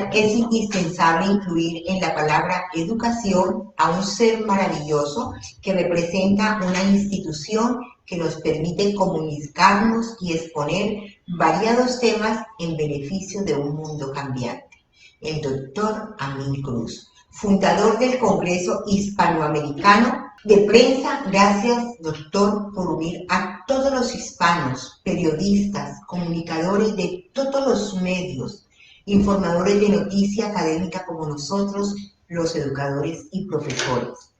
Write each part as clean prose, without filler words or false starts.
online es indispensable incluir en la palabra educación a un ser maravilloso que representa una institución que nos permite comunicarnos y exponer variados temas en beneficio de un mundo cambiante. El doctor Amín Cruz, fundador del Congreso Hispanoamericano de Prensa. Gracias, doctor, por unir a todos los hispanos, periodistas, comunicadores de todos los medios, informadores de noticia académica como nosotros, los educadores y profesores.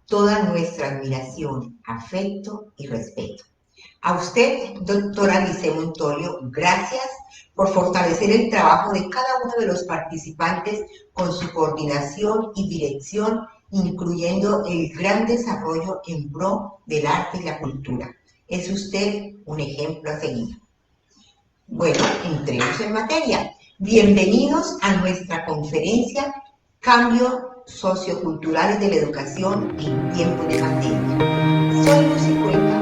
Toda nuestra admiración, afecto y respeto. A usted, doctora Lice Montorio, gracias por fortalecer el trabajo de cada uno de los participantes con su coordinación y dirección, incluyendo el gran desarrollo en pro del arte y la cultura. Es usted un ejemplo a seguir. Bueno, entremos en materia. Bienvenidos a nuestra conferencia Cambios Socioculturales de la Educación en Tiempos de Pandemia. Soy Lucy Cuenca.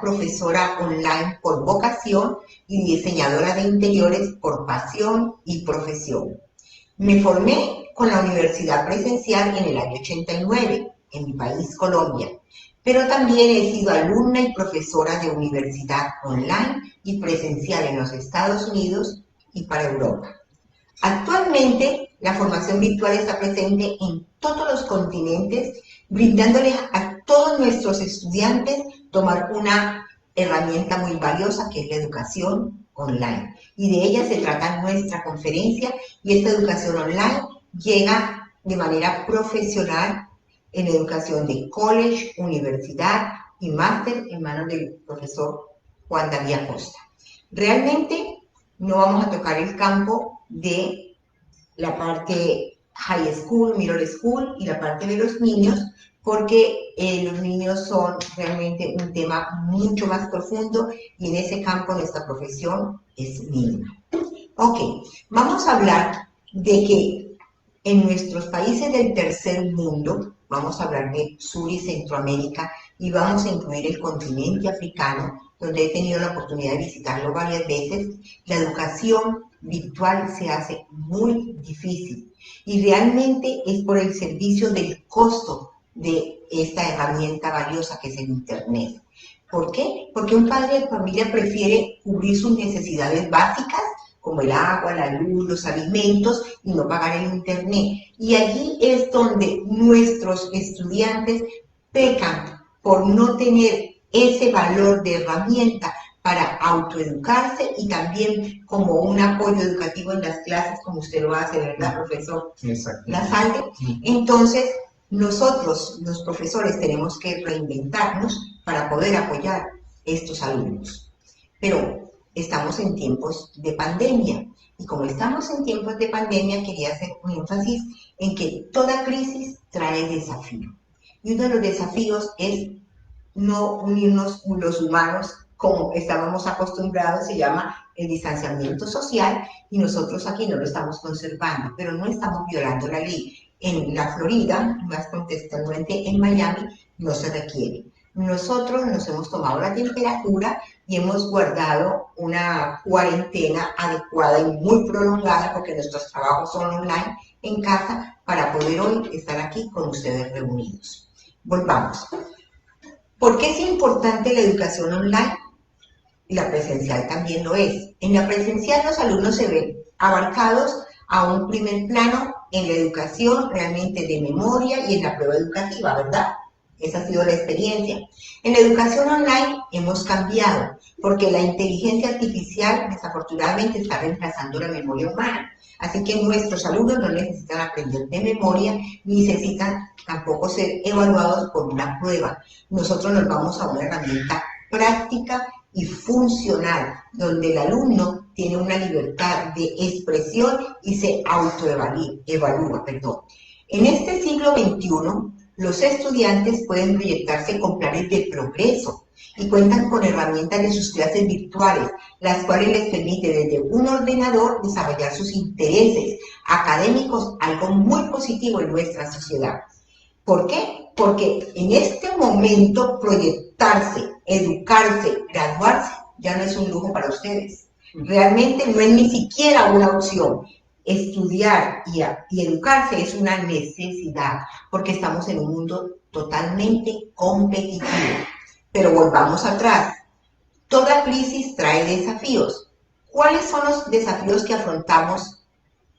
Profesora online por vocación y diseñadora de interiores por pasión y profesión. Me formé con la universidad presencial en el año 89, en mi país, Colombia, pero también he sido alumna y profesora de universidad online y presencial en los Estados Unidos y para Europa. Actualmente, la formación virtual está presente en todos los continentes, brindándoles a todos nuestros estudiantes tomar una herramienta muy valiosa que es la educación online. Y de ella se trata nuestra conferencia, y esta educación online llega de manera profesional en educación de college, universidad y máster en manos del profesor Juan David Acosta. Realmente no vamos a tocar el campo de la parte high school, middle school y la parte de los niños, porque los niños son realmente un tema mucho más profundo y en ese campo nuestra profesión es mínima. Ok, vamos a hablar de que en nuestros países del tercer mundo, vamos a hablar de Sur y Centroamérica y vamos a incluir el continente africano, donde he tenido la oportunidad de visitarlo varias veces, la educación virtual se hace muy difícil y realmente es por el servicio del costo de esta herramienta valiosa que es el Internet. ¿Por qué? Porque un padre de familia prefiere cubrir sus necesidades básicas, como el agua, la luz, los alimentos, y no pagar el Internet. Y allí es donde nuestros estudiantes pecan por no tener ese valor de herramienta para autoeducarse y también como un apoyo educativo en las clases, como usted lo hace, ¿verdad, profesor? Exacto. Lasalde. Entonces, nosotros, los profesores, tenemos que reinventarnos para poder apoyar estos alumnos. Pero estamos en tiempos de pandemia, y como estamos en tiempos de pandemia, quería hacer un énfasis en que toda crisis trae desafío. Y uno de los desafíos es no unirnos los humanos como estábamos acostumbrados, se llama el distanciamiento social, y nosotros aquí no lo estamos conservando, pero no estamos violando la ley. En la Florida, más contextualmente en Miami, no se requiere. Nosotros nos hemos tomado la temperatura y hemos guardado una cuarentena adecuada y muy prolongada, porque nuestros trabajos son online en casa, para poder hoy estar aquí con ustedes reunidos. Volvamos. ¿Por qué es importante la educación online? Y la presencial también lo es. En la presencial los alumnos se ven abarcados a un primer plano en la educación realmente de memoria y en la prueba educativa, ¿verdad? Esa ha sido la experiencia. En la educación online hemos cambiado, porque la inteligencia artificial desafortunadamente está reemplazando la memoria humana. Así que nuestros alumnos no necesitan aprender de memoria, ni necesitan tampoco ser evaluados por una prueba. Nosotros nos vamos a una herramienta práctica y funcional, donde el alumno tiene una libertad de expresión y se autoevalúa. En este siglo XXI, Los estudiantes pueden proyectarse con planes de progreso y cuentan con herramientas de sus clases virtuales, las cuales les permite desde un ordenador desarrollar sus intereses académicos, algo muy positivo en nuestra sociedad. ¿Por qué? Porque en este momento proyectarse, educarse, graduarse ya no es un lujo para ustedes. Realmente no es ni siquiera una opción. Estudiar y educarse es una necesidad, porque estamos en un mundo totalmente competitivo. Pero volvamos atrás. Toda crisis trae desafíos. ¿Cuáles son los desafíos que afrontamos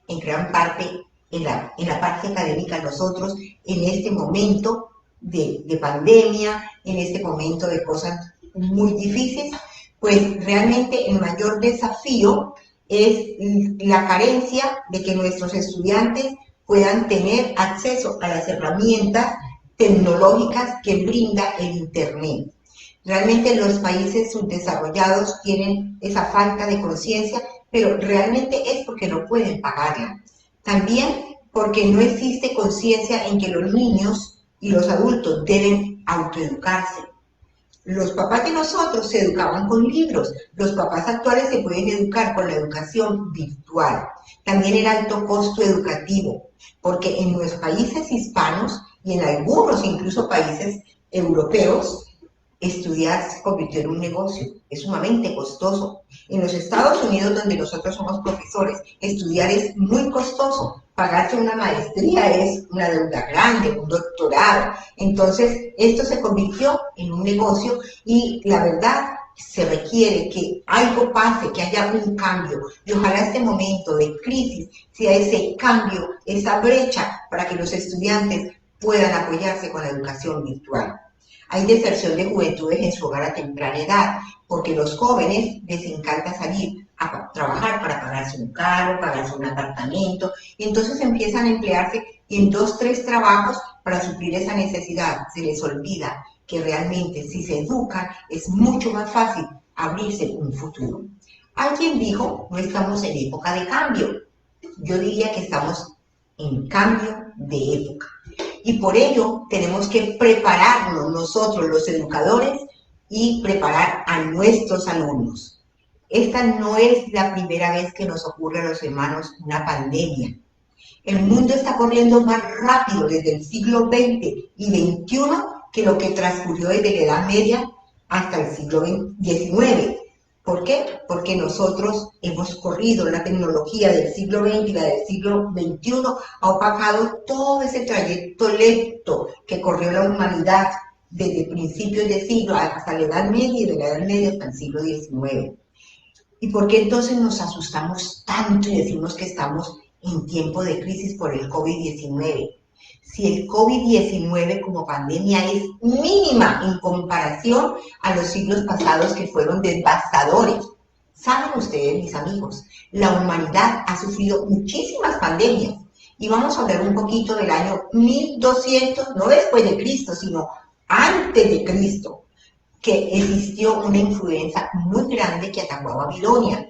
en gran parte en la parte académica nosotros en este momento de pandemia, en este momento de cosas muy difíciles? Pues realmente el mayor desafío es la carencia de que nuestros estudiantes puedan tener acceso a las herramientas tecnológicas que brinda el Internet. Realmente los países subdesarrollados tienen esa falta de conciencia, pero realmente es porque no pueden pagarla. También porque no existe conciencia en que los niños y los adultos deben autoeducarse. Los papás de nosotros se educaban con libros, los papás actuales se pueden educar con la educación virtual. También el alto costo educativo, porque en los países hispanos y en algunos incluso países europeos, estudiar se convirtió en un negocio, es sumamente costoso. En los Estados Unidos, donde nosotros somos profesores, estudiar es muy costoso. Pagarse una maestría es una deuda grande, un doctorado. Entonces, esto se convirtió en un negocio y la verdad se requiere que algo pase, que haya un cambio. Y ojalá este momento de crisis sea ese cambio, esa brecha para que los estudiantes puedan apoyarse con la educación virtual. Hay deserción de juventudes en su hogar a temprana edad, porque los jóvenes les encanta salir a trabajar para pagarse un carro, pagarse un apartamento, y entonces empiezan a emplearse en 2, 3 trabajos para suplir esa necesidad. Se les olvida que realmente si se educan es mucho más fácil abrirse un futuro. Alguien dijo, no estamos en época de cambio. Yo diría que estamos en cambio de época. Y por ello tenemos que prepararnos nosotros, los educadores, y preparar a nuestros alumnos. Esta no es la primera vez que nos ocurre a los hermanos una pandemia. El mundo está corriendo más rápido desde el siglo XX y XXI que lo que transcurrió desde la Edad Media hasta el siglo XIX. ¿Por qué? Porque nosotros hemos corrido la tecnología del siglo XX y la del siglo XXI, ha opacado todo ese trayecto lento que corrió la humanidad desde principios de siglo hasta la Edad Media y de la Edad Media hasta el siglo XIX. ¿Y por qué entonces nos asustamos tanto y decimos que estamos en tiempo de crisis por el COVID-19? Si el COVID-19 como pandemia es mínima en comparación a los siglos pasados que fueron devastadores. Saben ustedes, mis amigos, la humanidad ha sufrido muchísimas pandemias. Y vamos a hablar un poquito del año 1200, no después de Cristo, sino antes de Cristo, que existió una influenza muy grande que atacó a Babilonia.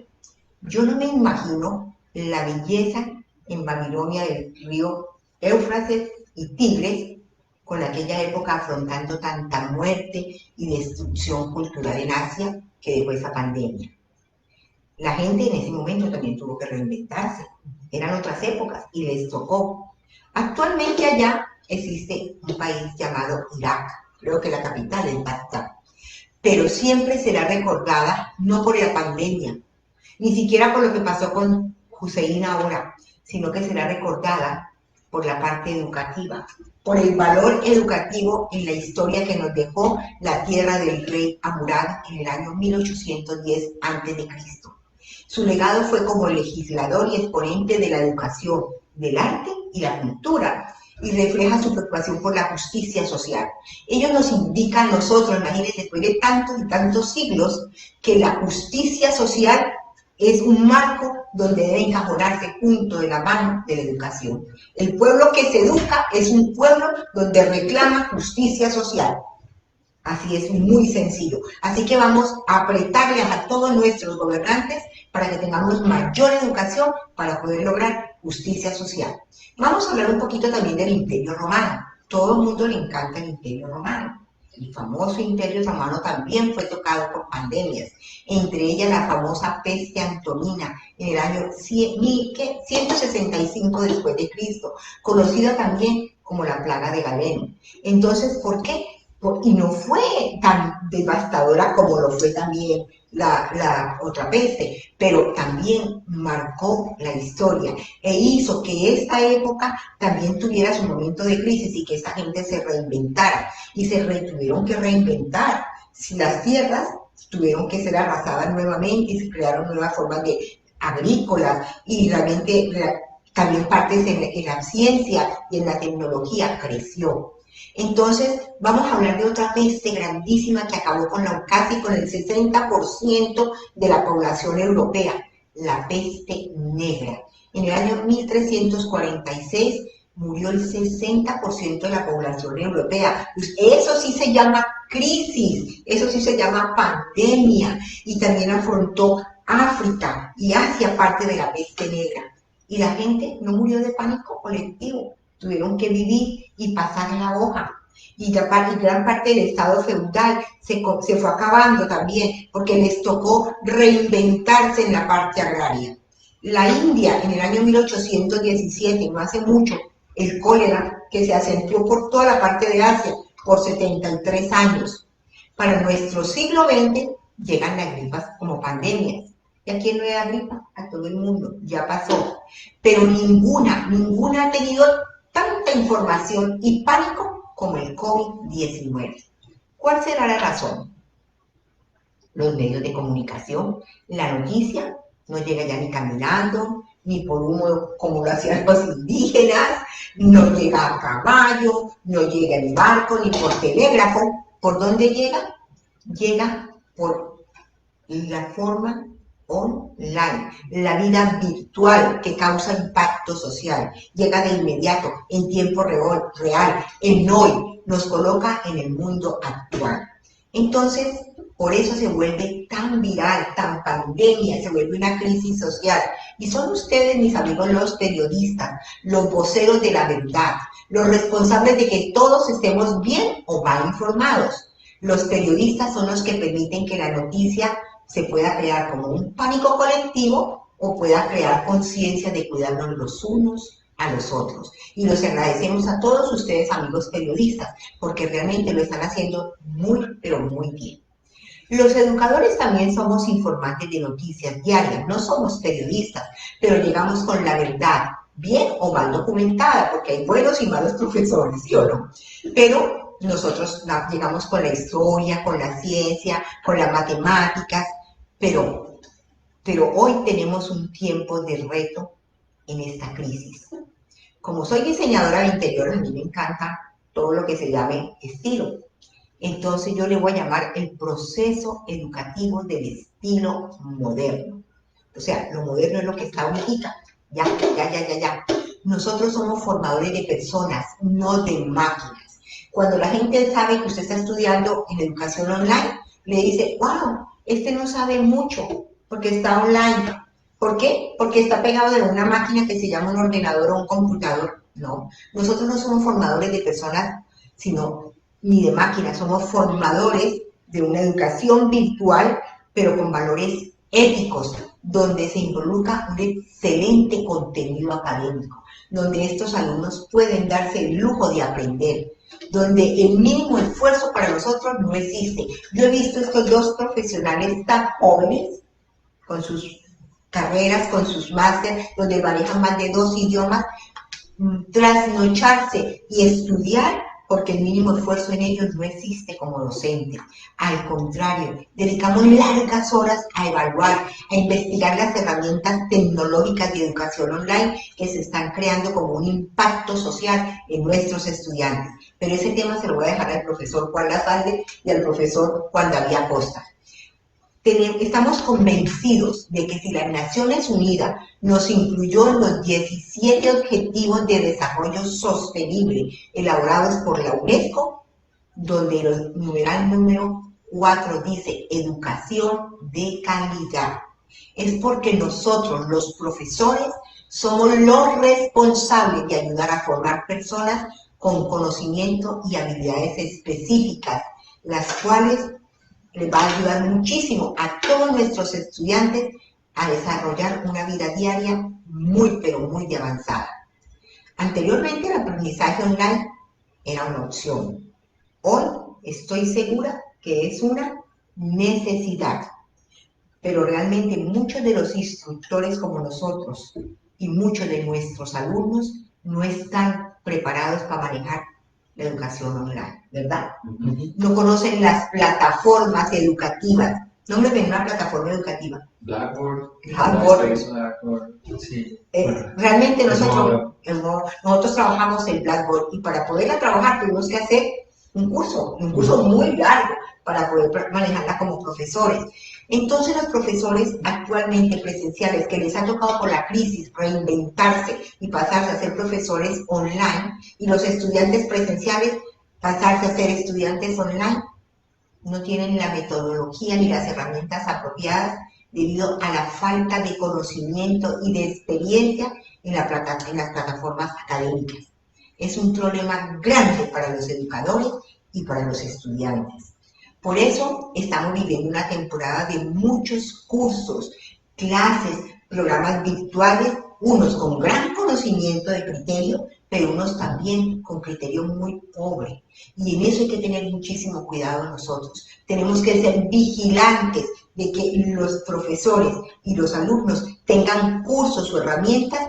Yo no me imagino la belleza en Babilonia del río Éufrates y Tigres, con aquella época afrontando tanta muerte y destrucción cultural en Asia que dejó esa pandemia. La gente en ese momento también tuvo que reinventarse. Eran otras épocas y les tocó. Actualmente allá existe un país llamado Irak, creo que la capital es Bagdad, pero siempre será recordada no por la pandemia, ni siquiera por lo que pasó con Hussein ahora, sino que será recordada por la parte educativa, por el valor educativo en la historia que nos dejó la tierra del rey Hammurabi en el año 1810 a.C. Su legado fue como legislador y exponente de la educación, del arte y la cultura, y refleja su preocupación por la justicia social. Ellos nos indican a nosotros, imagínense, después de tantos y tantos siglos, que la justicia social es un marco donde debe encajonarse junto de la mano de la educación. El pueblo que se educa es un pueblo donde reclama justicia social. Así es, muy sencillo. Así que vamos a apretarle a todos nuestros gobernantes para que tengamos mayor educación para poder lograr justicia social. Vamos a hablar un poquito también del Imperio Romano. todo el mundo le encanta el Imperio Romano. El famoso Imperio Romano también fue tocado por pandemias, entre ellas la famosa peste antonina en el año 165 después de Cristo, conocida también como la plaga de Galeno. Entonces, ¿por qué? Y no fue tan devastadora como lo fue también la otra peste, pero también marcó la historia e hizo que esta época también tuviera su momento de crisis y que esta gente se reinventara. Y tuvieron que reinventar. Si las tierras tuvieron que ser arrasadas nuevamente y se crearon nuevas formas de agrícolas y realmente también partes en la ciencia y en la tecnología creció. Entonces, vamos a hablar de otra peste grandísima que acabó casi con el 60% de la población europea, la peste negra. En el año 1346 murió el 60% de la población europea. Eso sí se llama crisis, eso sí se llama pandemia, y también afrontó África y Asia parte de la peste negra. Y la gente no murió de pánico colectivo, tuvieron que vivir y pasar la hoja. Y gran parte del estado feudal se fue acabando también, porque les tocó reinventarse en la parte agraria. La India, en el año 1817, no hace mucho, el cólera, que se acentuó por toda la parte de Asia por 73 años. Para nuestro siglo XX llegan las gripas como pandemias. ¿Y a quién no le da gripa? A todo el mundo, ya pasó. Pero ninguna ha tenido tanta información y pánico como el COVID-19. ¿Cuál será la razón? Los medios de comunicación, la noticia no llega ya ni caminando, ni por humo como lo hacían los indígenas, no llega a caballo, no llega en barco, ni por telégrafo. ¿Por dónde llega? Llega por la forma online, la vida virtual que causa impacto social, llega de inmediato, en tiempo real, en hoy, nos coloca en el mundo actual. Entonces, por eso se vuelve tan viral, tan pandemia, se vuelve una crisis social. Y son ustedes, mis amigos, los periodistas, los voceros de la verdad, los responsables de que todos estemos bien o mal informados. Los periodistas son los que permiten que la noticia se pueda crear como un pánico colectivo o pueda crear conciencia de cuidarnos los unos a los otros. Y los agradecemos a todos ustedes, amigos periodistas, porque realmente lo están haciendo muy, pero muy bien. Los educadores también somos informantes de noticias diarias, no somos periodistas, pero llegamos con la verdad, bien o mal documentada, porque hay buenos y malos profesores, ¿sí o no? Pero nosotros llegamos con la historia, con la ciencia, con las matemáticas, pero hoy tenemos un tiempo de reto en esta crisis. Como soy diseñadora de interiores, a mí me encanta todo lo que se llame estilo. Entonces yo le voy a llamar el proceso educativo del estilo moderno. O sea, lo moderno es lo que está ahorita. Ya. Nosotros somos formadores de personas, no de máquinas. Cuando la gente sabe que usted está estudiando en educación online, le dice, wow, este no sabe mucho porque está online. ¿Por qué? Porque está pegado de una máquina que se llama un ordenador o un computador. No, nosotros no somos formadores de personas, sino ni de máquinas, somos formadores de una educación virtual, pero con valores éticos, donde se involucra un excelente contenido académico, donde estos alumnos pueden darse el lujo de aprender, donde el mínimo esfuerzo para nosotros no existe. Yo he visto estos dos profesionales tan jóvenes, con sus carreras, con sus másteres, donde manejan más de 2 idiomas, trasnocharse y estudiar, porque el mínimo esfuerzo en ellos no existe como docente. Al contrario, dedicamos largas horas a evaluar, a investigar las herramientas tecnológicas de educación online que se están creando como un impacto social en nuestros estudiantes. Pero ese tema se lo voy a dejar al profesor Juan Lazalde y al profesor Juan David Acosta. Estamos convencidos de que si las Naciones Unidas nos incluyó en los 17 Objetivos de Desarrollo Sostenible elaborados por la UNESCO, donde el numeral número 4 dice educación de calidad, es porque nosotros, los profesores, somos los responsables de ayudar a formar personas con conocimiento y habilidades específicas, las cuales les va a ayudar muchísimo a todos nuestros estudiantes a desarrollar una vida diaria muy, pero muy de avanzada. Anteriormente el aprendizaje online era una opción. Hoy estoy segura que es una necesidad. Pero realmente muchos de los instructores como nosotros y muchos de nuestros alumnos no están preparados para manejar la educación online, ¿verdad? No conocen las plataformas educativas. Nómbreme una plataforma educativa. Blackboard. Sí. Realmente nosotros trabajamos en Blackboard y para poderla trabajar tuvimos que hacer un curso muy largo para poder manejarla como profesores. Entonces los profesores actualmente presenciales que les ha tocado por la crisis reinventarse y pasarse a ser profesores online, y los estudiantes presenciales pasarse a ser estudiantes online, no tienen la metodología ni las herramientas apropiadas debido a la falta de conocimiento y de experiencia en las plataformas académicas. Es un problema grande para los educadores y para los estudiantes. Por eso estamos viviendo una temporada de muchos cursos, clases, programas virtuales, unos con gran conocimiento de criterio, pero unos también con criterio muy pobre. Y en eso hay que tener muchísimo cuidado nosotros. Tenemos que ser vigilantes de que los profesores y los alumnos tengan cursos o herramientas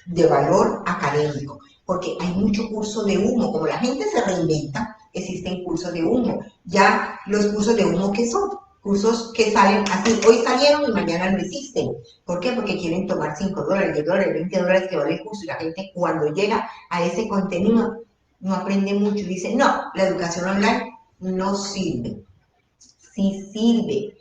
de valor académico, porque hay mucho curso de humo. Como la gente se reinventa, existen cursos de humo. Ya los cursos de humo, ¿qué son? Cursos que salen así, hoy salieron y mañana no existen. ¿Por qué? Porque quieren tomar $5, $10, $20 que vale el curso, y la gente cuando llega a ese contenido no aprende mucho y dice, no, la educación online no sirve. Sí sirve.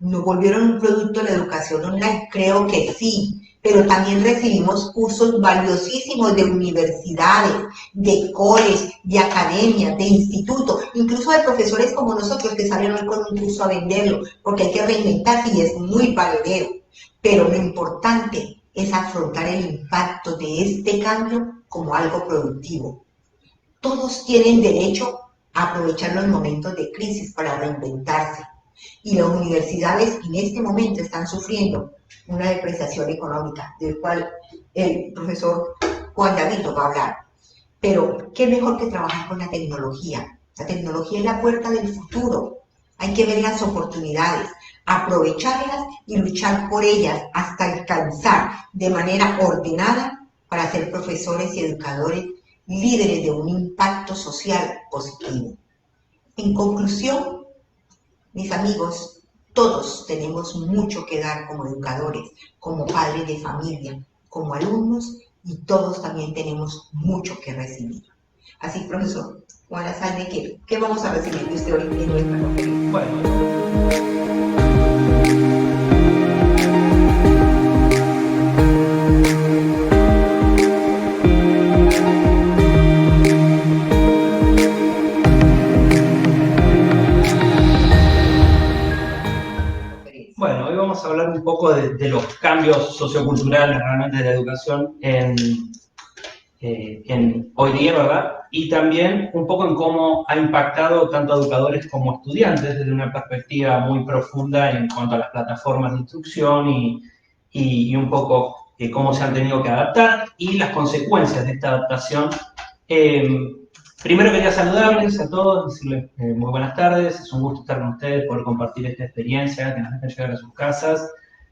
¿Nos volvieron un producto la educación online? Creo que sí, pero también recibimos cursos valiosísimos de universidades, de colegios, de academias, de institutos, incluso de profesores como nosotros que salen hoy con un curso a venderlo, porque hay que reinventarse y es muy valedero. Pero lo importante es afrontar el impacto de este cambio como algo productivo. Todos tienen derecho a aprovechar los momentos de crisis para reinventarse. Y las universidades en este momento están sufriendo una depreciación económica, del cual el profesor Juan David va a hablar. Pero, ¿qué mejor que trabajar con la tecnología? La tecnología es la puerta del futuro. Hay que ver las oportunidades, aprovecharlas y luchar por ellas hasta alcanzar de manera ordenada para ser profesores y educadores líderes de un impacto social positivo. En conclusión, mis amigos, todos tenemos mucho que dar como educadores, como padres de familia, como alumnos, y todos también tenemos mucho que recibir. Así, profesor Juan Lasalle, ¿qué vamos a recibir de usted hoy en nuestra conferencia? Bueno. Bueno, hoy vamos a hablar un poco de los cambios socioculturales realmente de la educación en hoy día, ¿verdad? Y también un poco en cómo ha impactado tanto a educadores como a estudiantes desde una perspectiva muy profunda en cuanto a las plataformas de instrucción y un poco cómo se han tenido que adaptar y las consecuencias de esta adaptación. Primero quería saludarles a todos, decirles muy buenas tardes, es un gusto estar con ustedes, poder compartir esta experiencia, que nos dejen llegar a sus casas.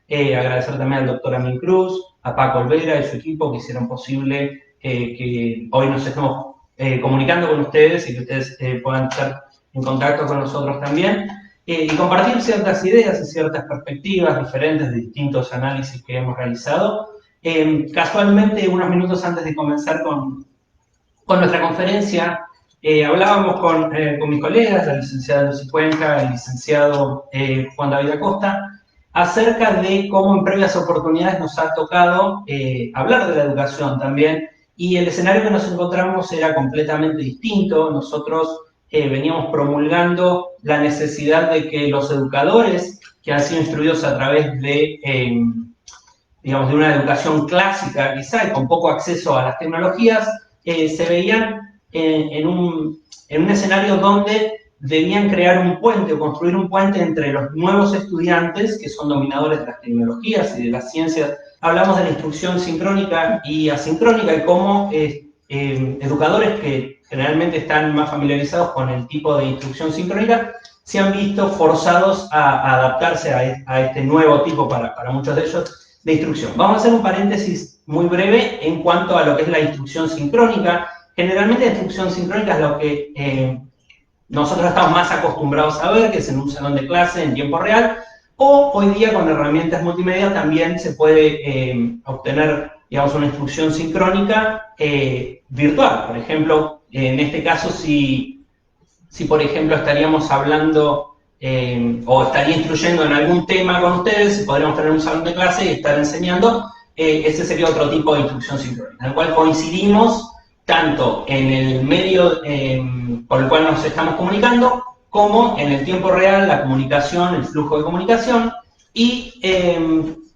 Agradecer también al doctor Amin Cruz, a Paco Olvera y su equipo que hicieron posible que hoy nos estemos comunicando con ustedes y que ustedes puedan estar en contacto con nosotros también y compartir ciertas ideas y ciertas perspectivas diferentes de distintos análisis que hemos realizado. Casualmente, unos minutos antes de comenzar con nuestra conferencia, hablábamos con mis colegas, la licenciada Lucy Cuenca, el licenciado Juan David Acosta, acerca de cómo en previas oportunidades nos ha tocado hablar de la educación también, y el escenario que nos encontramos era completamente distinto. Nosotros veníamos promulgando la necesidad de que los educadores que han sido instruidos a través de, digamos, de una educación clásica quizá y con poco acceso a las tecnologías, se veían en un escenario donde debían crear un puente o construir un puente entre los nuevos estudiantes, que son dominadores de las tecnologías y de las ciencias. Hablamos de la instrucción sincrónica y asincrónica y cómo educadores que generalmente están más familiarizados con el tipo de instrucción sincrónica se han visto forzados a adaptarse a este nuevo tipo, para muchos de ellos, de instrucción. Vamos a hacer un paréntesis muy breve en cuanto a lo que es la instrucción sincrónica. Generalmente la instrucción sincrónica es lo que nosotros estamos más acostumbrados a ver, que es en un salón de clase en tiempo real, o hoy día con herramientas multimedia también se puede obtener, digamos, una instrucción sincrónica virtual. Por ejemplo, en este caso, si por ejemplo estaríamos hablando o estaría instruyendo en algún tema con ustedes, podríamos tener un salón de clase y estar enseñando, ese sería otro tipo de instrucción sincrónica, en el cual coincidimos tanto en el medio por el cual nos estamos comunicando, como en el tiempo real, la comunicación, el flujo de comunicación y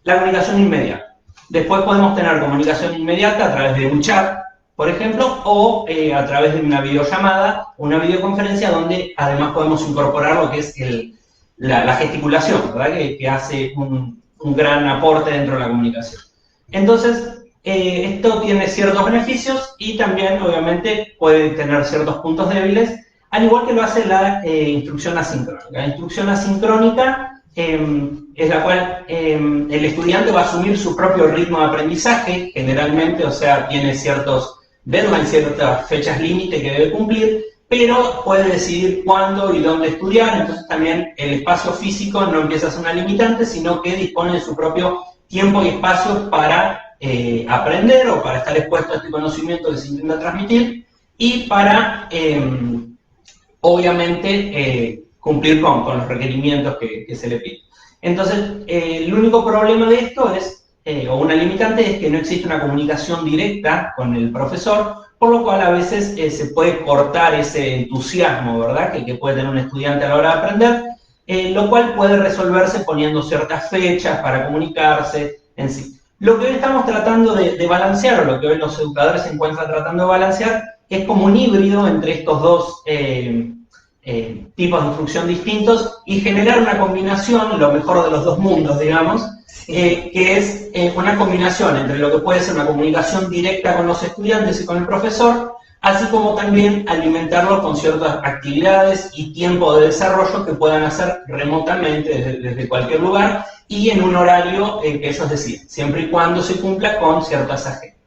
la comunicación inmediata. Después podemos tener comunicación inmediata a través de un chat, por ejemplo, o a través de una videollamada, una videoconferencia, donde además podemos incorporar lo que es la gesticulación, ¿verdad? Que hace un gran aporte dentro de la comunicación. Entonces, esto tiene ciertos beneficios y también, obviamente, puede tener ciertos puntos débiles, al igual que lo hace la instrucción asincrónica. La instrucción asincrónica es la cual el estudiante va a asumir su propio ritmo de aprendizaje, generalmente, o sea, tiene ciertos deadlines, ciertas fechas límite que debe cumplir, pero puede decidir cuándo y dónde estudiar. Entonces también el espacio físico no empieza a ser una limitante, sino que dispone de su propio tiempo y espacio para aprender o para estar expuesto a este conocimiento que se intenta transmitir y para, obviamente, cumplir con los requerimientos que se le piden. Entonces, el único problema de esto es, o una limitante, es que no existe una comunicación directa con el profesor, por lo cual a veces se puede cortar ese entusiasmo, ¿verdad?, que puede tener un estudiante a la hora de aprender, lo cual puede resolverse poniendo ciertas fechas para comunicarse en sí. Lo que hoy estamos tratando de balancear, o lo que hoy los educadores se encuentran tratando de balancear, es como un híbrido entre estos dos tipos de instrucción distintos y generar una combinación, lo mejor de los dos mundos, digamos, que es una combinación entre lo que puede ser una comunicación directa con los estudiantes y con el profesor, así como también alimentarlo con ciertas actividades y tiempo de desarrollo que puedan hacer remotamente desde cualquier lugar y en un horario que ellos deciden, siempre y cuando se cumpla con ciertas agendas.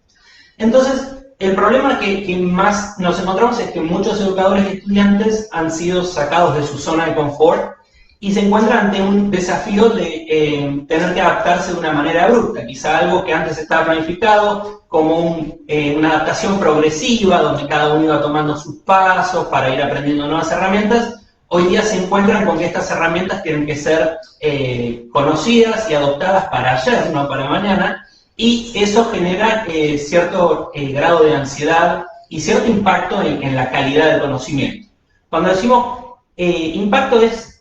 Entonces, el problema que más nos encontramos es que muchos educadores y estudiantes han sido sacados de su zona de confort y se encuentran ante un desafío de tener que adaptarse de una manera abrupta. Quizá algo que antes estaba planificado como una adaptación progresiva, donde cada uno iba tomando sus pasos para ir aprendiendo nuevas herramientas, hoy día se encuentran con que estas herramientas tienen que ser conocidas y adoptadas para ayer, no para mañana, y eso genera cierto grado de ansiedad y cierto impacto en la calidad del conocimiento. Cuando decimos impacto es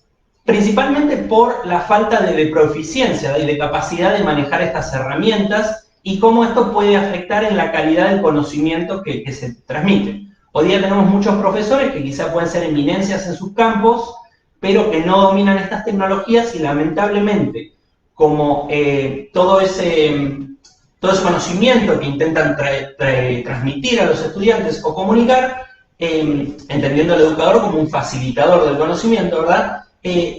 principalmente por la falta de proficiencia y de capacidad de manejar estas herramientas y cómo esto puede afectar en la calidad del conocimiento que se transmite. Hoy día tenemos muchos profesores que quizá pueden ser eminencias en sus campos, pero que no dominan estas tecnologías y lamentablemente, como todo ese conocimiento que intentan transmitir a los estudiantes o comunicar, entendiendo al educador como un facilitador del conocimiento, ¿verdad?,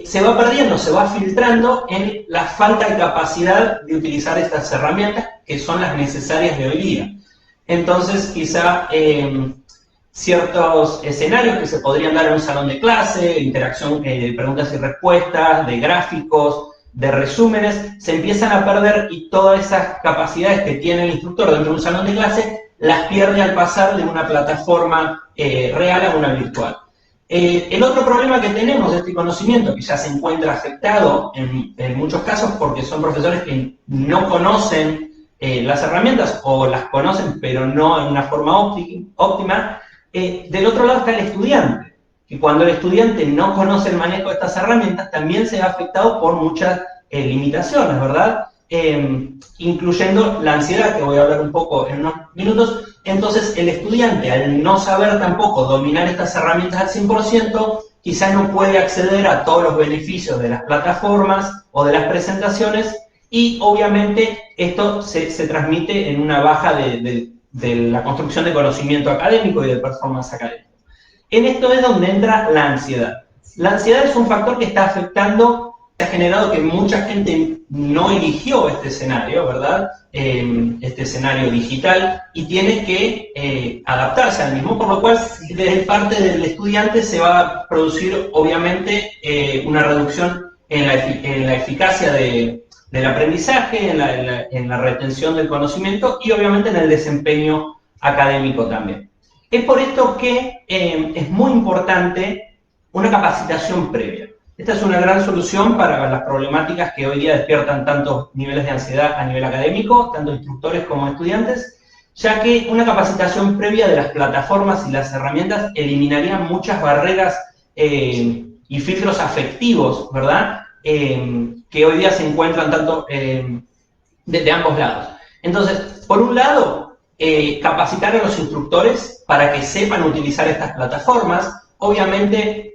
se va perdiendo, se va filtrando en la falta de capacidad de utilizar estas herramientas que son las necesarias de hoy día. Entonces, quizá ciertos escenarios que se podrían dar en un salón de clase, interacción de preguntas y respuestas, de gráficos, de resúmenes, se empiezan a perder y todas esas capacidades que tiene el instructor dentro de un salón de clase las pierde al pasar de una plataforma real a una virtual. El otro problema que tenemos de este conocimiento, que ya se encuentra afectado en muchos casos porque son profesores que no conocen las herramientas o las conocen pero no en una forma óptima, del otro lado está el estudiante, que cuando el estudiante no conoce el manejo de estas herramientas también se ve afectado por muchas limitaciones, ¿verdad? Incluyendo la ansiedad, que voy a hablar un poco en unos minutos, Entonces, el estudiante, al no saber tampoco dominar estas herramientas al 100%, quizás no puede acceder a todos los beneficios de las plataformas o de las presentaciones, y obviamente esto se transmite en una baja de la construcción de conocimiento académico y de performance académico. En esto es donde entra la ansiedad. La ansiedad es un factor que está afectando, ha generado que mucha gente no eligió este escenario, ¿verdad? Este escenario digital, y tiene que adaptarse al mismo, por lo cual desde parte del estudiante se va a producir obviamente una reducción en la eficacia del aprendizaje, en la retención del conocimiento y obviamente en el desempeño académico también. Es por esto que es muy importante una capacitación previa. Esta es una gran solución para las problemáticas que hoy día despiertan tantos niveles de ansiedad a nivel académico, tanto instructores como estudiantes, ya que una capacitación previa de las plataformas y las herramientas eliminaría muchas barreras y filtros afectivos, ¿verdad? Que hoy día se encuentran tanto de ambos lados. Entonces, por un lado, capacitar a los instructores para que sepan utilizar estas plataformas. Obviamente,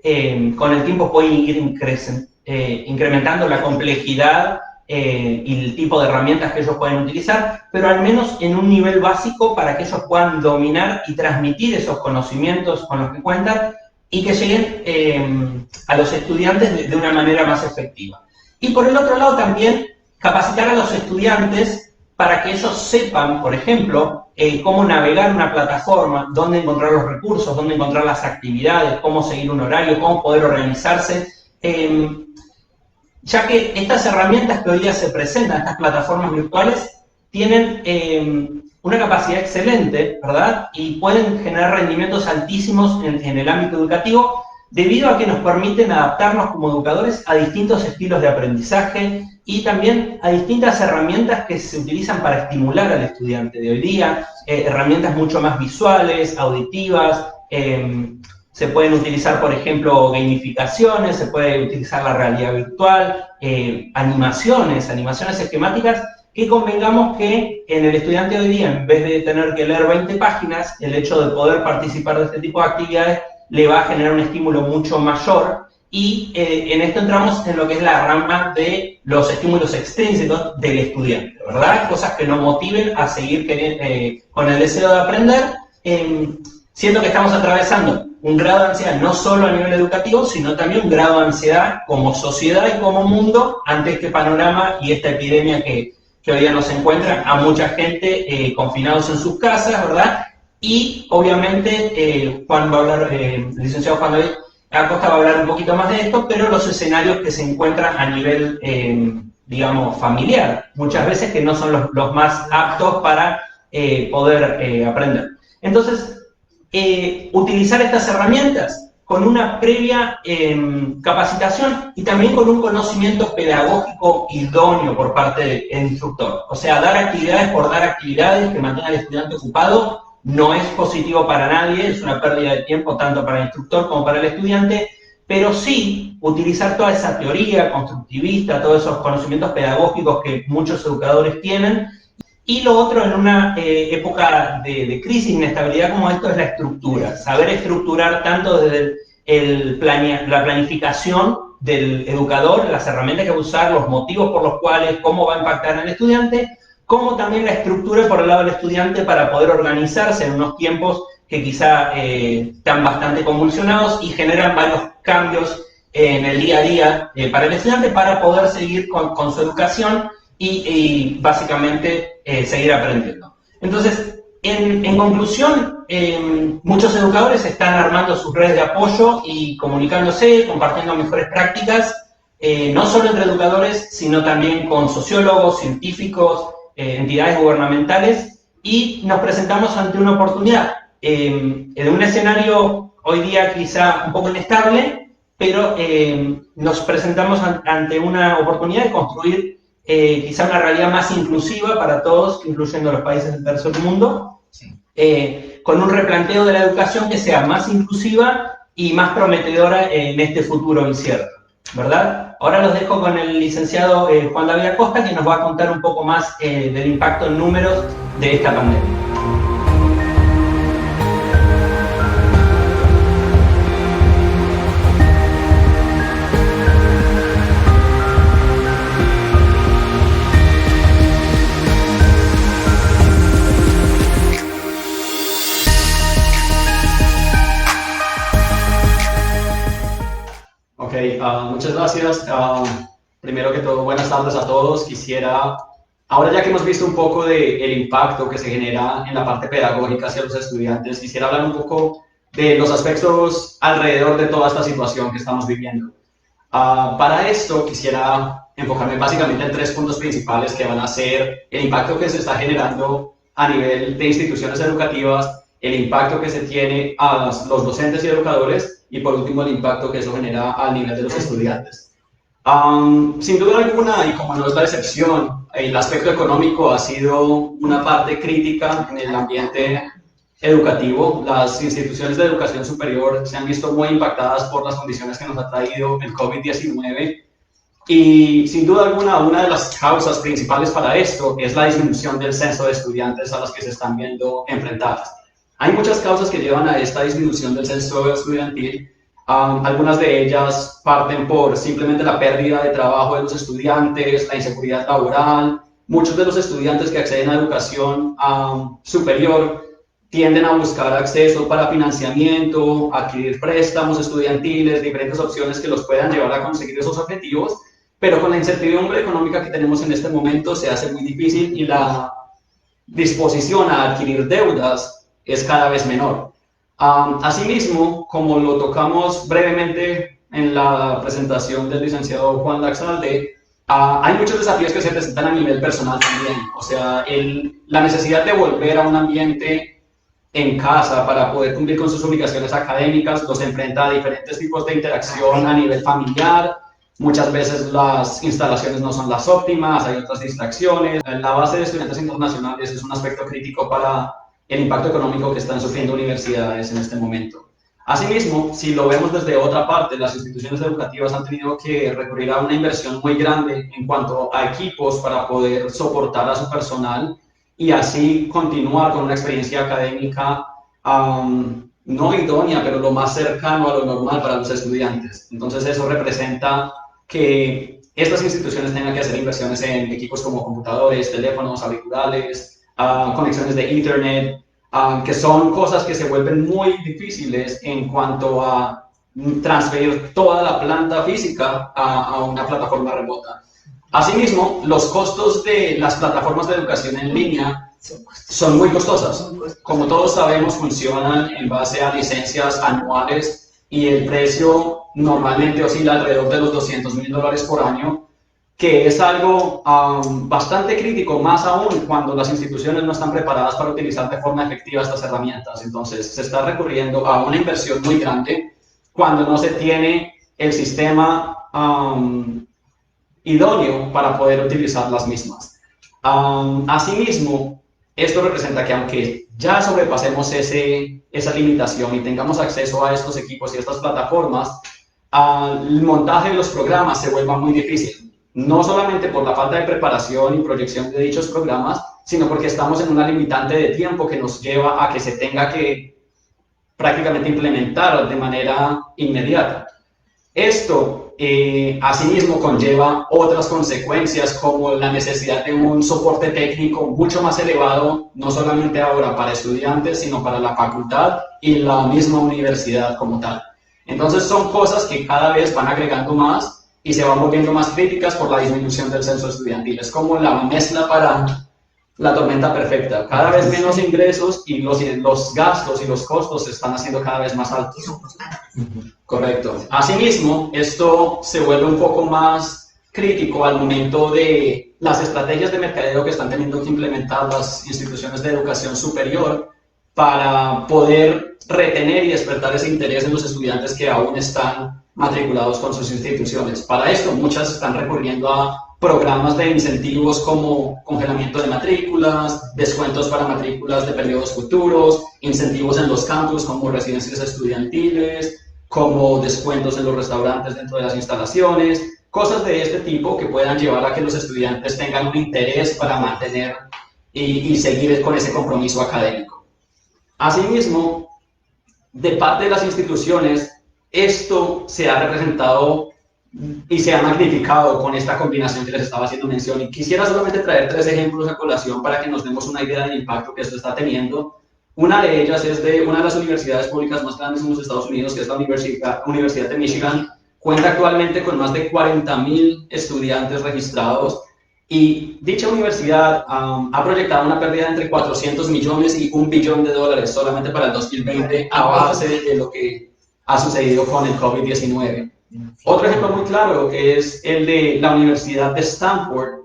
con el tiempo pueden ir incrementando la complejidad y el tipo de herramientas que ellos pueden utilizar, pero al menos en un nivel básico para que ellos puedan dominar y transmitir esos conocimientos con los que cuentan y que lleguen a los estudiantes de una manera más efectiva. Y por el otro lado también capacitar a los estudiantes para que ellos sepan, por ejemplo, cómo navegar una plataforma, dónde encontrar los recursos, dónde encontrar las actividades, cómo seguir un horario, cómo poder organizarse, ya que estas herramientas que hoy día se presentan, estas plataformas virtuales, tienen una capacidad excelente, ¿verdad? Y pueden generar rendimientos altísimos en el ámbito educativo, debido a que nos permiten adaptarnos como educadores a distintos estilos de aprendizaje y también a distintas herramientas que se utilizan para estimular al estudiante de hoy día, herramientas mucho más visuales, auditivas, se pueden utilizar, por ejemplo, gamificaciones, se puede utilizar la realidad virtual, animaciones esquemáticas, que convengamos que en el estudiante de hoy día, en vez de tener que leer 20 páginas, el hecho de poder participar de este tipo de actividades le va a generar un estímulo mucho mayor, y en esto entramos en lo que es la rama de los estímulos extrínsecos del estudiante, ¿verdad? Cosas que nos motiven a seguir con el deseo de aprender, siendo que estamos atravesando un grado de ansiedad no solo a nivel educativo, sino también un grado de ansiedad como sociedad y como mundo ante este panorama y esta epidemia que hoy día nos encuentra a mucha gente confinados en sus casas, ¿verdad? Y obviamente Juan va a hablar, el licenciado Juan David Acosta va a hablar un poquito más de esto, pero los escenarios que se encuentran a nivel, digamos, familiar, muchas veces que no son los más aptos para poder aprender. Entonces, utilizar estas herramientas con una previa capacitación y también con un conocimiento pedagógico idóneo por parte del instructor. O sea, dar actividades por dar actividades que mantengan al estudiante ocupado no es positivo para nadie, es una pérdida de tiempo tanto para el instructor como para el estudiante, pero sí utilizar toda esa teoría constructivista, todos esos conocimientos pedagógicos que muchos educadores tienen. Y lo otro, en una época de crisis, inestabilidad como esto, es la estructura. Saber estructurar tanto desde la planificación del educador, las herramientas que va a usar, los motivos por los cuales, cómo va a impactar en el estudiante, como también la estructura por el lado del estudiante para poder organizarse en unos tiempos que quizá están bastante convulsionados y generan varios cambios en el día a día para el estudiante para poder seguir con su educación y básicamente seguir aprendiendo. Entonces, en conclusión, muchos educadores están armando sus redes de apoyo y comunicándose, compartiendo mejores prácticas, no solo entre educadores, sino también con sociólogos, científicos, entidades gubernamentales, y nos presentamos ante una oportunidad en un escenario hoy día quizá un poco inestable, pero nos presentamos ante una oportunidad de construir quizá una realidad más inclusiva para todos, incluyendo los países del tercer mundo, con un replanteo de la educación que sea más inclusiva y más prometedora en este futuro incierto, ¿verdad? Ahora los dejo con el licenciado Juan David Acosta, que nos va a contar un poco más del impacto en números de esta pandemia. Muchas gracias. Primero que todo, buenas tardes a todos. Quisiera, ahora ya que hemos visto un poco del impacto que se genera en la parte pedagógica hacia los estudiantes, quisiera hablar un poco de los aspectos alrededor de toda esta situación que estamos viviendo. Para esto quisiera enfocarme básicamente en 3 puntos principales que van a ser el impacto que se está generando a nivel de instituciones educativas, el impacto que se tiene a los docentes y educadores y por último el impacto que eso genera al nivel de los estudiantes. Sin duda alguna, y como no es la excepción, el aspecto económico ha sido una parte crítica en el ambiente educativo. Las instituciones de educación superior se han visto muy impactadas por las condiciones que nos ha traído el COVID-19 y sin duda alguna una de las causas principales para esto es la disminución del censo de estudiantes a las que se están viendo enfrentadas. Hay muchas causas que llevan a esta disminución del censo estudiantil. Algunas de ellas parten por simplemente la pérdida de trabajo de los estudiantes, la inseguridad laboral. Muchos de los estudiantes que acceden a educación superior tienden a buscar acceso para financiamiento, adquirir préstamos estudiantiles, diferentes opciones que los puedan llevar a conseguir esos objetivos, pero con la incertidumbre económica que tenemos en este momento se hace muy difícil y la disposición a adquirir deudas es cada vez menor. Asimismo, como lo tocamos brevemente en la presentación del licenciado Juan Laxalde, hay muchos desafíos que se presentan a nivel personal también. O sea, la necesidad de volver a un ambiente en casa para poder cumplir con sus obligaciones académicas los enfrenta a diferentes tipos de interacción a nivel familiar. Muchas veces las instalaciones no son las óptimas, hay otras distracciones. La base de estudiantes internacionales es un aspecto crítico para el impacto económico que están sufriendo universidades en este momento. Asimismo, si lo vemos desde otra parte, las instituciones educativas han tenido que recurrir a una inversión muy grande en cuanto a equipos para poder soportar a su personal y así continuar con una experiencia académica no idónea, pero lo más cercano a lo normal para los estudiantes. Entonces eso representa que estas instituciones tengan que hacer inversiones en equipos como computadores, teléfonos, auriculares, conexiones de internet, que son cosas que se vuelven muy difíciles en cuanto a transferir toda la planta física a una plataforma remota. Asimismo, los costos de las plataformas de educación en línea son muy costosas. Como todos sabemos, funcionan en base a licencias anuales y el precio normalmente oscila alrededor de los $200,000 por año, que es algo bastante crítico, más aún cuando las instituciones no están preparadas para utilizar de forma efectiva estas herramientas. Entonces, se está recurriendo a una inversión muy grande cuando no se tiene el sistema idóneo para poder utilizar las mismas. Asimismo, esto representa que aunque ya sobrepasemos esa limitación y tengamos acceso a estos equipos y estas plataformas, el montaje de los programas se vuelva muy difícil. No solamente por la falta de preparación y proyección de dichos programas, sino porque estamos en una limitante de tiempo que nos lleva a que se tenga que prácticamente implementar de manera inmediata. Esto, asimismo, conlleva otras consecuencias como la necesidad de un soporte técnico mucho más elevado, no solamente ahora para estudiantes, sino para la facultad y la misma universidad como tal. Entonces son cosas que cada vez van agregando más y se van volviendo más críticas por la disminución del censo estudiantil. Es como la mezcla para la tormenta perfecta. Cada vez menos ingresos y los gastos y los costos se están haciendo cada vez más altos. Correcto. Asimismo, esto se vuelve un poco más crítico al momento de las estrategias de mercadeo que están teniendo que implementar las instituciones de educación superior para poder retener y despertar ese interés en los estudiantes que aún están matriculados con sus instituciones. Para esto, muchas están recurriendo a programas de incentivos como congelamiento de matrículas, descuentos para matrículas de periodos futuros, incentivos en los campus como residencias estudiantiles, como descuentos en los restaurantes dentro de las instalaciones, cosas de este tipo que puedan llevar a que los estudiantes tengan un interés para mantener y seguir con ese compromiso académico. Asimismo, de parte de las instituciones, esto se ha representado y se ha magnificado con esta combinación que les estaba haciendo mención. Y quisiera solamente traer 3 ejemplos a colación para que nos demos una idea del impacto que esto está teniendo. Una de ellas es de una de las universidades públicas más grandes en los Estados Unidos, que es la Universidad de Michigan, cuenta actualmente con más de 40.000 estudiantes registrados y dicha universidad ha proyectado una pérdida de entre 400 millones y $1 billón solamente para el 2020 a base de lo que ha sucedido con el COVID-19. Otro ejemplo muy claro es el de la Universidad de Stanford,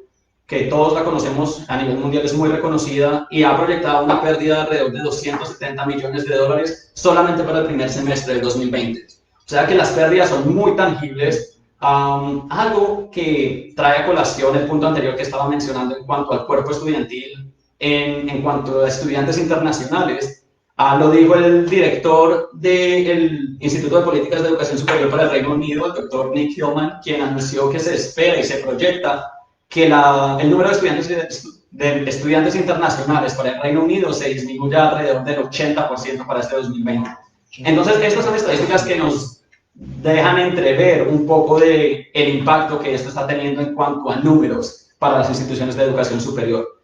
que todos la conocemos a nivel mundial, es muy reconocida y ha proyectado una pérdida de alrededor de $270 millones solamente para el primer semestre del 2020. O sea que las pérdidas son muy tangibles. Algo que trae a colación el punto anterior que estaba mencionando en cuanto al cuerpo estudiantil, en cuanto a estudiantes internacionales, lo dijo el director del Instituto de Políticas de Educación Superior para el Reino Unido, el doctor Nick Hillman, quien anunció que se espera y se proyecta que el número de estudiantes internacionales para el Reino Unido se disminuya alrededor del 80% para este 2020. Entonces, estas son estadísticas que nos dejan entrever un poco de el impacto que esto está teniendo en cuanto a números para las instituciones de educación superior.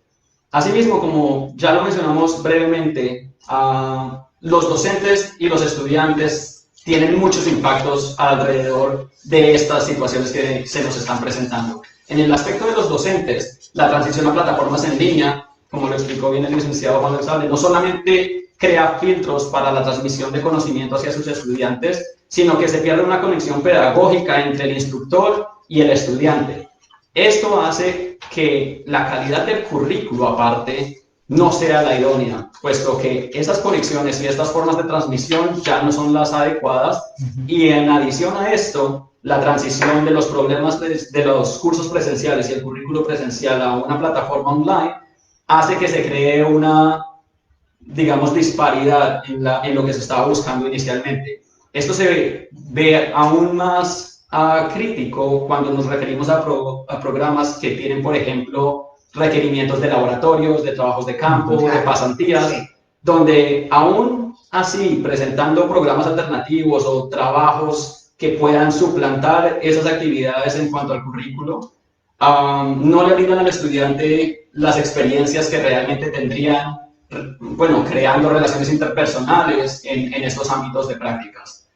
Asimismo, como ya lo mencionamos brevemente, los docentes y los estudiantes tienen muchos impactos alrededor de estas situaciones que se nos están presentando. En el aspecto de los docentes, la transición a plataformas en línea, como lo explicó bien el licenciado Juan González, no solamente crea filtros para la transmisión de conocimiento hacia sus estudiantes, sino que se pierde una conexión pedagógica entre el instructor y el estudiante. Esto hace que la calidad del currículo aparte no sea la idónea, puesto que esas conexiones y estas formas de transmisión ya no son las adecuadas y en adición a esto, la transición de los problemas de los cursos presenciales y el currículo presencial a una plataforma online hace que se cree una, digamos, disparidad en lo que se estaba buscando inicialmente. Esto se ve aún más crítico cuando nos referimos a programas que tienen, por ejemplo, requerimientos de laboratorios, de trabajos de campo, de pasantías, donde aún así, presentando programas alternativos o trabajos que puedan suplantar esas actividades en cuanto al currículo, no le brindan al estudiante las experiencias que realmente tendrían, bueno, creando relaciones interpersonales en estos ámbitos de prácticas.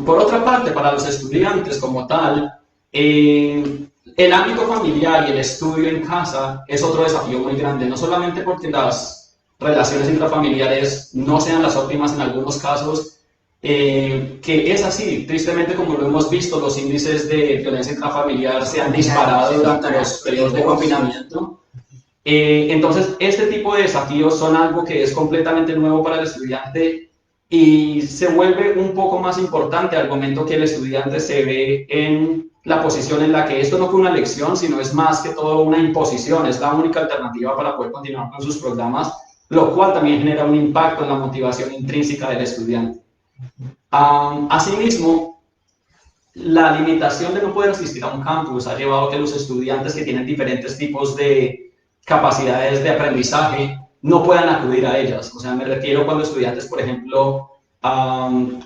Por otra parte, para los estudiantes como tal, el ámbito familiar y el estudio en casa es otro desafío muy grande, no solamente porque las relaciones intrafamiliares no sean las óptimas en algunos casos, que es así, tristemente como lo hemos visto, los índices de violencia intrafamiliar se han disparado durante los periodos de confinamiento. Entonces, este tipo de desafíos son algo que es completamente nuevo para el estudiante y se vuelve un poco más importante al momento que el estudiante se ve en la posición en la que esto no fue una elección, sino es más que todo una imposición, es la única alternativa para poder continuar con sus programas, lo cual también genera un impacto en la motivación intrínseca del estudiante. Asimismo, la limitación de no poder asistir a un campus ha llevado a que los estudiantes que tienen diferentes tipos de capacidades de aprendizaje no puedan acudir a ellas. O sea, me refiero cuando estudiantes, por ejemplo,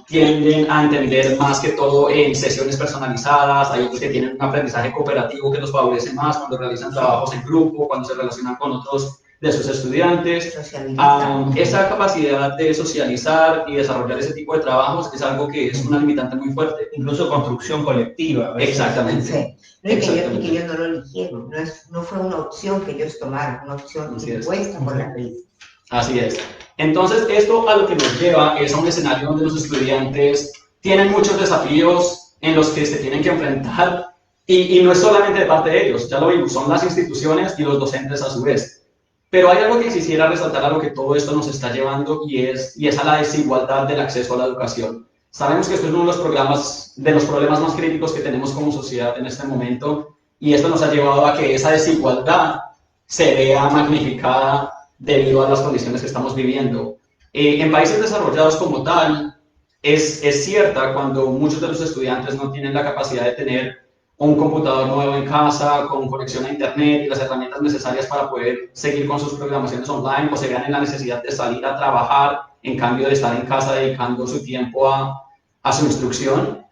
tienden a entender más que todo en sesiones personalizadas, hay otros que tienen un aprendizaje cooperativo que los favorece más cuando realizan trabajos en grupo, cuando se relacionan con otros de sus estudiantes. Esa capacidad de socializar y desarrollar ese tipo de trabajos es algo que es una limitante muy fuerte. Incluso construcción colectiva. Exactamente. Sí. No, y que ellos no lo eligieron, no fue una opción que ellos tomaron, una opción impuesta por la crisis. Así es. Entonces, esto a lo que nos lleva es a un escenario donde los estudiantes tienen muchos desafíos en los que se tienen que enfrentar y no es solamente de parte de ellos, ya lo vimos, son las instituciones y los docentes a su vez. Pero hay algo que quisiera resaltar a lo que todo esto nos está llevando y es a la desigualdad del acceso a la educación. Sabemos que esto es uno de los problemas más críticos que tenemos como sociedad en este momento y esto nos ha llevado a que esa desigualdad se vea magnificada debido a las condiciones que estamos viviendo. En países desarrollados como tal, es cierta cuando muchos de los estudiantes no tienen la capacidad de tener un computador nuevo en casa, con conexión a internet y las herramientas necesarias para poder seguir con sus programaciones online, o se vean en la necesidad de salir a trabajar en cambio de estar en casa dedicando su tiempo a su instrucción.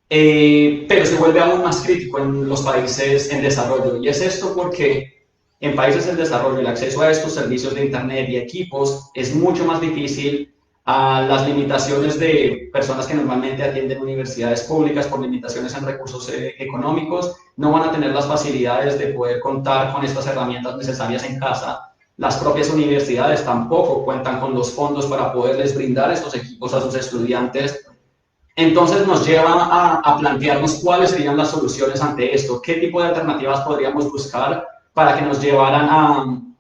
Pero se vuelve aún más crítico en los países en desarrollo, y es esto porque en países en desarrollo el acceso a estos servicios de internet y equipos es mucho más difícil a las limitaciones de personas que normalmente atienden universidades públicas por limitaciones en recursos económicos, no van a tener las facilidades de poder contar con estas herramientas necesarias en casa. Las propias universidades tampoco cuentan con los fondos para poderles brindar estos equipos a sus estudiantes. Entonces nos lleva a plantearnos cuáles serían las soluciones ante esto, qué tipo de alternativas podríamos buscar para que nos llevaran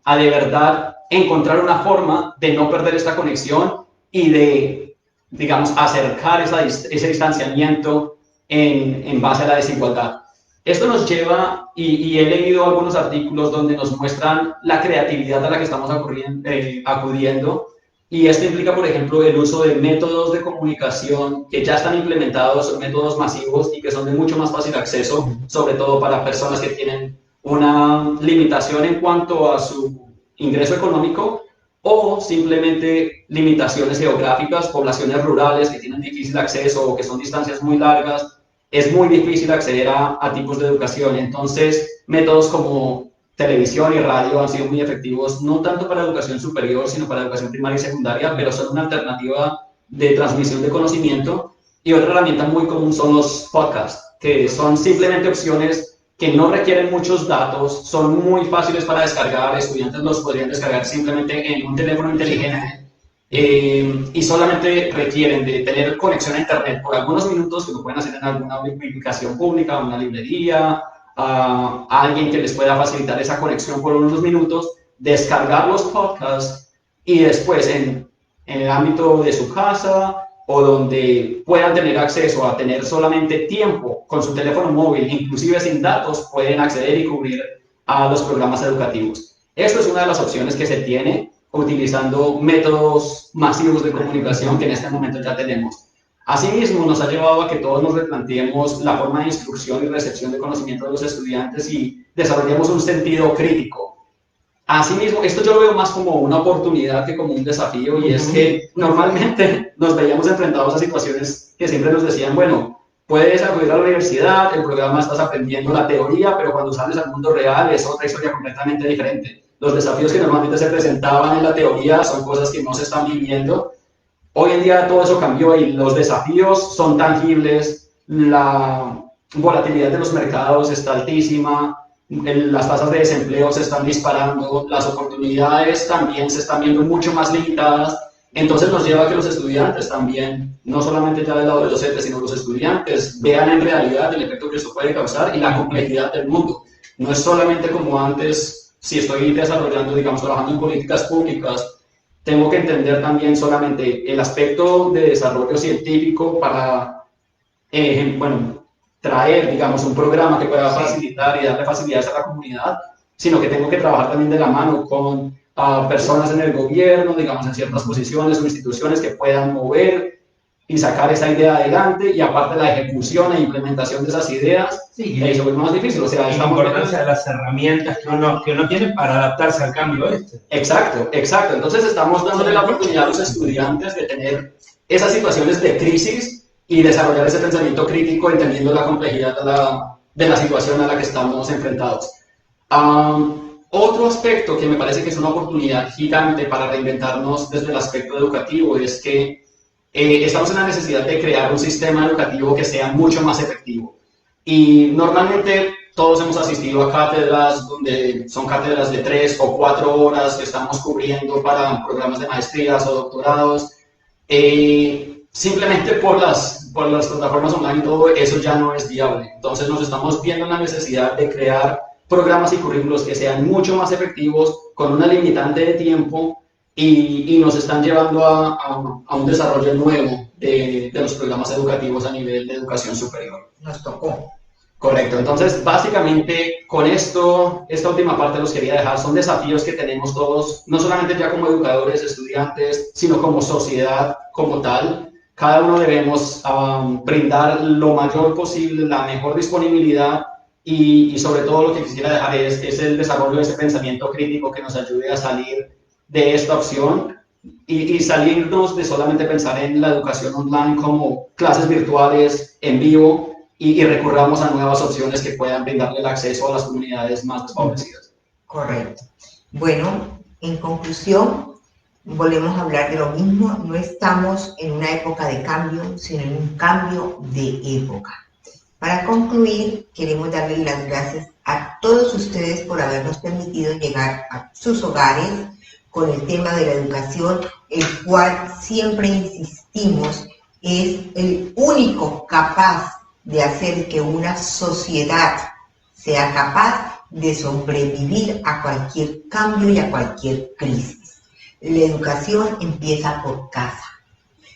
a de verdad encontrar una forma de no perder esta conexión y de, digamos, acercar ese distanciamiento en base a la desigualdad. Esto nos lleva, y he leído algunos artículos donde nos muestran la creatividad a la que estamos acudiendo, y esto implica, por ejemplo, el uso de métodos de comunicación que ya están implementados, son métodos masivos y que son de mucho más fácil acceso, sobre todo para personas que tienen una limitación en cuanto a su ingreso económico, o simplemente limitaciones geográficas, poblaciones rurales que tienen difícil acceso o que son distancias muy largas, es muy difícil acceder a tipos de educación. Entonces, métodos como televisión y radio han sido muy efectivos, no tanto para educación superior, sino para educación primaria y secundaria, pero son una alternativa de transmisión de conocimiento. Y otra herramienta muy común son los podcasts, que son simplemente opciones que no requieren muchos datos, son muy fáciles para descargar, estudiantes los podrían descargar simplemente en un teléfono inteligente y solamente requieren de tener conexión a internet por algunos minutos, que lo pueden hacer en alguna ubicación pública, una librería, a alguien que les pueda facilitar esa conexión por unos minutos, descargar los podcasts y después en el ámbito de su casa o donde puedan tener acceso a tener solamente tiempo con su teléfono móvil, inclusive sin datos, pueden acceder y cubrir a los programas educativos. Esto es una de las opciones que se tiene utilizando métodos masivos de comunicación que en este momento ya tenemos. Asimismo, nos ha llevado a que todos nos replanteemos la forma de instrucción y recepción de conocimiento de los estudiantes y desarrollemos un sentido crítico. Asimismo, esto yo lo veo más como una oportunidad que como un desafío, y es que normalmente nos veíamos enfrentados a situaciones que siempre nos decían, bueno, puedes acudir a la universidad, el programa estás aprendiendo la teoría, pero cuando sales al mundo real es otra historia completamente diferente. Los desafíos que normalmente se presentaban en la teoría son cosas que no se están viviendo. Hoy en día todo eso cambió y los desafíos son tangibles, la volatilidad de los mercados está altísima, las tasas de desempleo se están disparando, las oportunidades también se están viendo mucho más limitadas. Entonces nos lleva a que los estudiantes también, no solamente ya del lado de los docentes, sino los estudiantes, vean en realidad el efecto que esto puede causar y la complejidad del mundo. No es solamente como antes, si estoy desarrollando, digamos, trabajando en políticas públicas, tengo que entender también solamente el aspecto de desarrollo científico para, traer, digamos, un programa que pueda facilitar y darle facilidades a la comunidad, sino que tengo que trabajar también de la mano con personas en el gobierno, digamos, en ciertas posiciones o instituciones que puedan mover y sacar esa idea adelante, y aparte la ejecución e implementación de esas ideas, sí, eso es más difícil. O sea, la importancia de las herramientas que uno tiene para adaptarse al cambio este. Exacto, exacto. Entonces estamos dándole la oportunidad a los estudiantes de tener esas situaciones de crisis y desarrollar ese pensamiento crítico entendiendo la complejidad de la situación a la que estamos enfrentados. Otro aspecto que me parece que es una oportunidad gigante para reinventarnos desde el aspecto educativo es que estamos en la necesidad de crear un sistema educativo que sea mucho más efectivo. Y normalmente todos hemos asistido a cátedras donde son cátedras de 3 o 4 horas que estamos cubriendo para programas de maestrías o doctorados. Simplemente por las plataformas online y todo eso ya no es viable. Entonces nos estamos viendo en la necesidad de crear programas y currículos que sean mucho más efectivos, con una limitante de tiempo, y nos están llevando a un desarrollo nuevo de los programas educativos a nivel de educación superior. Nos tocó. Correcto. Entonces, básicamente, con esto, esta última parte los quería dejar. Son desafíos que tenemos todos, no solamente ya como educadores, estudiantes, sino como sociedad como tal. Cada uno debemos brindar lo mayor posible, la mejor disponibilidad, y sobre todo lo que quisiera dejar es el desarrollo de ese pensamiento crítico que nos ayude a salir de esta opción y salirnos de solamente pensar en la educación online como clases virtuales en vivo, y recurramos a nuevas opciones que puedan brindarle el acceso a las comunidades más desfavorecidas. Correcto. Bueno, en conclusión, volvemos a hablar de lo mismo, no estamos en una época de cambio, sino en un cambio de época. Para concluir, queremos darles las gracias a todos ustedes por habernos permitido llegar a sus hogares con el tema de la educación, el cual siempre insistimos es el único capaz de hacer que una sociedad sea capaz de sobrevivir a cualquier cambio y a cualquier crisis. La educación empieza por casa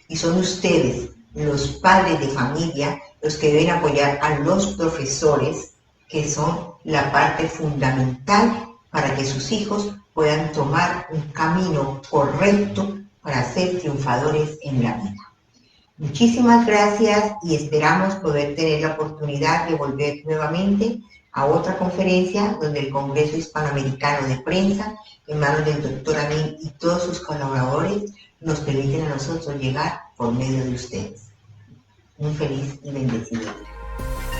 y son ustedes, los padres de familia, los que deben apoyar a los profesores, que son la parte fundamental para que sus hijos puedan tomar un camino correcto para ser triunfadores en la vida. Muchísimas gracias y esperamos poder tener la oportunidad de volver nuevamente a otra conferencia donde el Congreso Hispanoamericano de Prensa, en manos del Dr. Amin y todos sus colaboradores, nos permiten a nosotros llegar por medio de ustedes. Un feliz y bendecido día.